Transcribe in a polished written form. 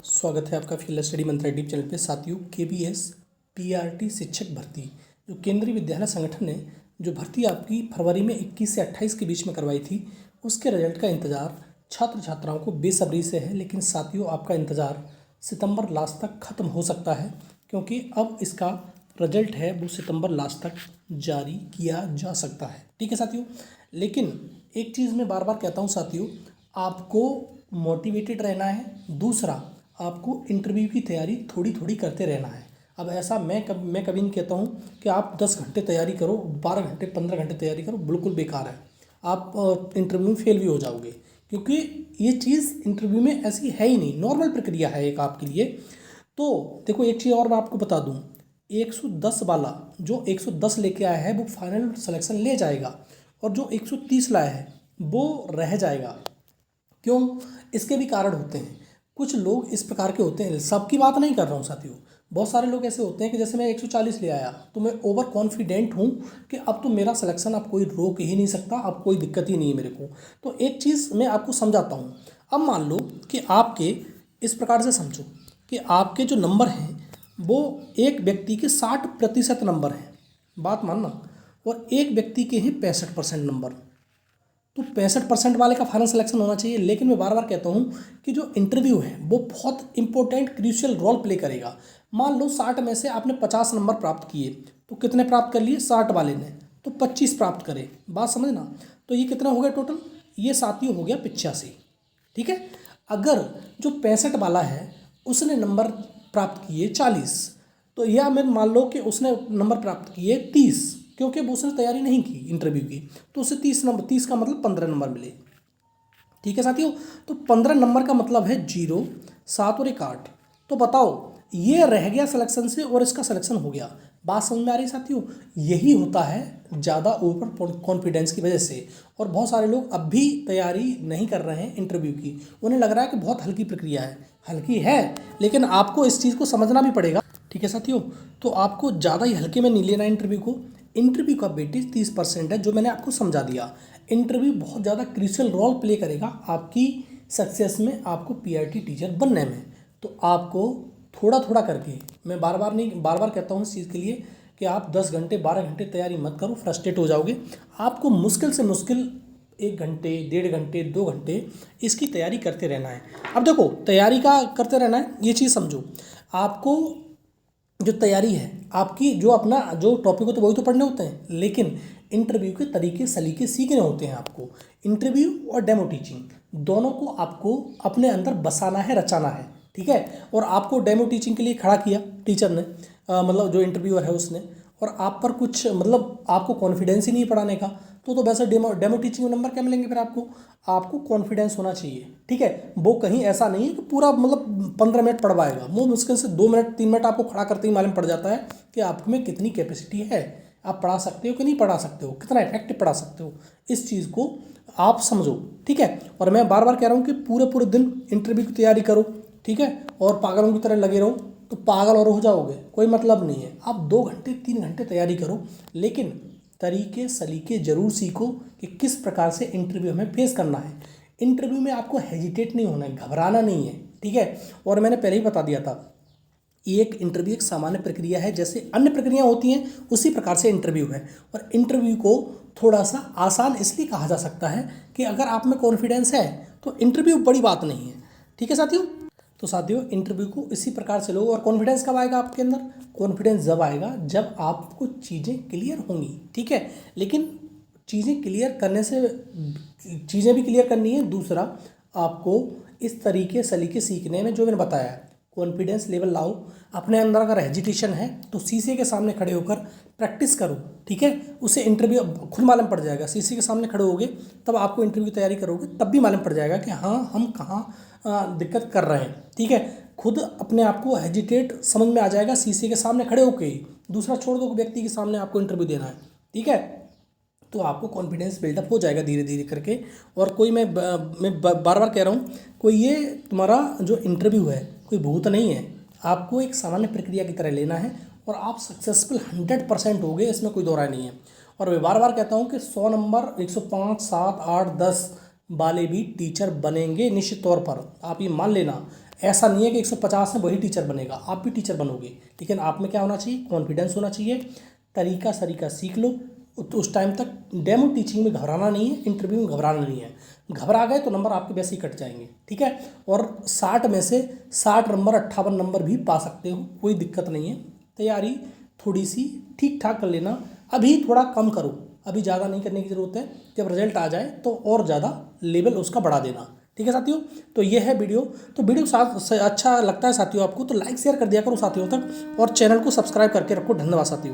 स्वागत है आपका फील्ड स्टडी मंत्रा यूट्यूब चैनल पे। साथियों, केबीएस पीआरटी शिक्षक भर्ती जो केंद्रीय विद्यालय संगठन ने जो भर्ती आपकी फरवरी में 21 से 28 के बीच में करवाई थी, उसके रिजल्ट का इंतज़ार छात्र छात्राओं को बेसब्री से है। लेकिन साथियों, आपका इंतज़ार सितंबर लास्ट तक ख़त्म हो सकता है, क्योंकि अब इसका रिजल्ट है वो सितंबर लास्ट तक जारी किया जा सकता है। ठीक है साथियों, लेकिन एक चीज़ मैं बार बार कहता हूँ साथियों, आपको मोटिवेटेड रहना है। दूसरा, आपको इंटरव्यू की तैयारी थोड़ी थोड़ी करते रहना है। अब ऐसा मैं कभी नहीं कहता हूँ कि आप 10 घंटे तैयारी करो, 12 घंटे 15 घंटे तैयारी करो, बिल्कुल बेकार है। आप इंटरव्यू में फेल भी हो जाओगे, क्योंकि ये चीज़ इंटरव्यू में ऐसी है ही नहीं, नॉर्मल प्रक्रिया है एक आपके लिए। तो देखो, एक चीज़ और मैं आपको बता दूँ, 110 वाला जो 110 लेके आया है वो फाइनल सिलेक्शन ले जाएगा, और जो 130 लाया है वो रह जाएगा। क्यों? इसके भी कारण होते हैं। कुछ लोग इस प्रकार के होते हैं, सबकी बात नहीं कर रहा हूँ साथियों, बहुत सारे लोग ऐसे होते हैं कि जैसे मैं 140 ले आया तो मैं ओवर कॉन्फिडेंट हूँ कि अब तो मेरा सिलेक्शन अब कोई रोक ही नहीं सकता, अब कोई दिक्कत ही नहीं है मेरे को। तो एक चीज़ मैं आपको समझाता हूँ। अब मान लो कि आपके इस प्रकार से समझो कि आपके जो नंबर हैं वो एक व्यक्ति के 60% नंबर हैं, बात मानना, और एक व्यक्ति के हैं 65% नंबर। तो 65% वाले का फाइनल सिलेक्शन होना चाहिए। लेकिन मैं बार बार कहता हूँ कि जो इंटरव्यू है वो बहुत इंपॉर्टेंट क्रूशियल रोल प्ले करेगा। मान लो 60 में से आपने 50 नंबर प्राप्त किए, तो कितने प्राप्त कर लिए? 60 वाले ने तो 25 प्राप्त करे, बात समझना। तो ये कितना हो गया टोटल? ये साथियों हो गया 85। ठीक है। अगर जो 65 वाला है उसने नंबर प्राप्त किए 40, तो यह मैं मान लो कि उसने नंबर प्राप्त किए 30, क्योंकि वो उसने तैयारी नहीं की इंटरव्यू की, तो उसे 30 नंबर, 30 का मतलब 15 नंबर मिले। ठीक है साथियों, तो 15 नंबर का मतलब है 0, 7 और 1 8। तो बताओ, ये रह गया सिलेक्शन से और इसका सिलेक्शन हो गया। बात समझ में आ रही साथियों? यही होता है ज़्यादा ओवर कॉन्फिडेंस की वजह से। और बहुत सारे लोग अब भी तैयारी नहीं कर रहे हैं इंटरव्यू की, उन्हें लग रहा है कि बहुत हल्की प्रक्रिया है। हल्की है, लेकिन आपको इस चीज़ को समझना भी पड़ेगा। ठीक है साथियों, तो आपको ज़्यादा ही हल्के में नहीं लेना इंटरव्यू को। इंटरव्यू का वेटेज 30% है, जो मैंने आपको समझा दिया। इंटरव्यू बहुत ज़्यादा क्रूशियल रोल प्ले करेगा आपकी सक्सेस में, आपको पीआरटी टीचर बनने में। तो आपको थोड़ा थोड़ा करके, मैं बार बार कहता हूँ इस चीज़ के लिए कि आप 10 घंटे 12 घंटे तैयारी मत करो, फ्रस्ट्रेट हो जाओगे। आपको मुश्किल से मुश्किल 1 घंटे 1.5 घंटे 2 घंटे इसकी तैयारी करते रहना है। अब देखो, तैयारी का करते रहना है, ये चीज़ समझो। आपको जो तैयारी है आपकी, जो अपना जो टॉपिक हो तो वही तो पढ़ने होते हैं, लेकिन इंटरव्यू के तरीके सलीके सीखने होते हैं आपको। इंटरव्यू और डेमो टीचिंग दोनों को आपको अपने अंदर बसाना है, रचाना है। ठीक है। और आपको डेमो टीचिंग के लिए खड़ा किया टीचर ने, मतलब जो इंटरव्यूअर है उसने, और आप पर कुछ मतलब आपको कॉन्फिडेंस ही नहीं है पढ़ाने का, तो वैसे डेमो टीचिंग में नंबर क्या मिलेंगे फिर आपको? आपको कॉन्फिडेंस होना चाहिए। ठीक है। वो कहीं ऐसा नहीं है कि पूरा मतलब 15 मिनट पढ़वाएगा, वो मुश्किल से 2 मिनट 3 मिनट आपको खड़ा करते ही मालूम पड़ जाता है कि आप में कितनी कैपेसिटी है, आप पढ़ा सकते हो कि नहीं पढ़ा सकते हो, कितना इफेक्टिव पढ़ा सकते हो। इस चीज़ को आप समझो। ठीक है। और मैं बार बार कह रहा हूँ कि पूरे पूरे दिन इंटरव्यू की तैयारी करो। ठीक है। और पागलों की तरह लगे रहो तो पागल और हो जाओगे, कोई मतलब नहीं है। आप 2 घंटे 3 घंटे तैयारी करो, लेकिन तरीके सलीके जरूर सीखो कि किस प्रकार से इंटरव्यू हमें फेस करना है। इंटरव्यू में आपको हेजिटेट नहीं होना है, घबराना नहीं है। ठीक है। और मैंने पहले ही बता दिया था, एक इंटरव्यू एक सामान्य प्रक्रिया है, जैसे अन्य प्रक्रियाएं होती हैं उसी प्रकार से इंटरव्यू है। और इंटरव्यू को थोड़ा सा आसान इसलिए कहा जा सकता है कि अगर आप में कॉन्फिडेंस है तो इंटरव्यू बड़ी बात नहीं है। ठीक है साथियों, तो साथियों इंटरव्यू को इसी प्रकार से लो। और कॉन्फिडेंस कब आएगा आपके अंदर? कॉन्फिडेंस जब आएगा जब आपको चीज़ें क्लियर होंगी। ठीक है। लेकिन चीज़ें क्लियर करने से चीज़ें भी क्लियर करनी है। दूसरा, आपको इस तरीके सलीके सीखने में जो मैंने बताया है, कॉन्फिडेंस लेवल लाओ अपने अंदर। अगर हेजिटेशन है तो शीशे के सामने खड़े होकर प्रैक्टिस करो। ठीक है। उसे इंटरव्यू खुद मालूम पड़ जाएगा। शीशे के सामने खड़े होगे तब आपको इंटरव्यू की तैयारी करोगे, तब भी मालूम पड़ जाएगा कि हाँ हम कहाँ दिक्कत कर रहे हैं। ठीक है। खुद अपने आप को हेजिटेट समझ में आ जाएगा शीशे के सामने खड़े होके ही। दूसरा छोड़ दो, व्यक्ति के सामने आपको इंटरव्यू देना है। ठीक है। तो आपको कॉन्फिडेंस बिल्डअप हो जाएगा धीरे धीरे करके। और कोई मैं बार बार कह रहा हूँ, कोई ये तुम्हारा जो इंटरव्यू है कोई भूत नहीं है, आपको एक सामान्य प्रक्रिया की तरह लेना है और आप सक्सेसफुल 100% हो गए, इसमें कोई दो राय नहीं है। और मैं बार बार कहता हूँ कि 100 नंबर 105 7 8 10 वाले भी टीचर बनेंगे निश्चित तौर पर, आप ये मान लेना। ऐसा नहीं है कि 150 में वही टीचर बनेगा, आप भी टीचर बनोगे, लेकिन आप में क्या होना चाहिए, कॉन्फिडेंस होना चाहिए, तरीका सरीका सीख लो। तो उस टाइम तक डेमो टीचिंग में घबराना नहीं है, इंटरव्यू में घबराना नहीं है। घबरा गए तो नंबर आपके वैसे ही कट जाएंगे, ठीक है। और 60 में से 60 नंबर 58 नंबर भी पा सकते हो, कोई दिक्कत नहीं है। तैयारी थोड़ी सी ठीक ठाक कर लेना, अभी थोड़ा कम करो, अभी ज़्यादा नहीं करने की ज़रूरत है। जब रिजल्ट आ जाए तो और ज़्यादा लेवल उसका बढ़ा देना, ठीक है साथियों। तो ये है वीडियो। तो वीडियो साथ अच्छा लगता है साथियों आपको तो लाइक शेयर कर दिया करो साथियों तक, और चैनल को सब्सक्राइब करके रखो। धन्यवाद साथियों।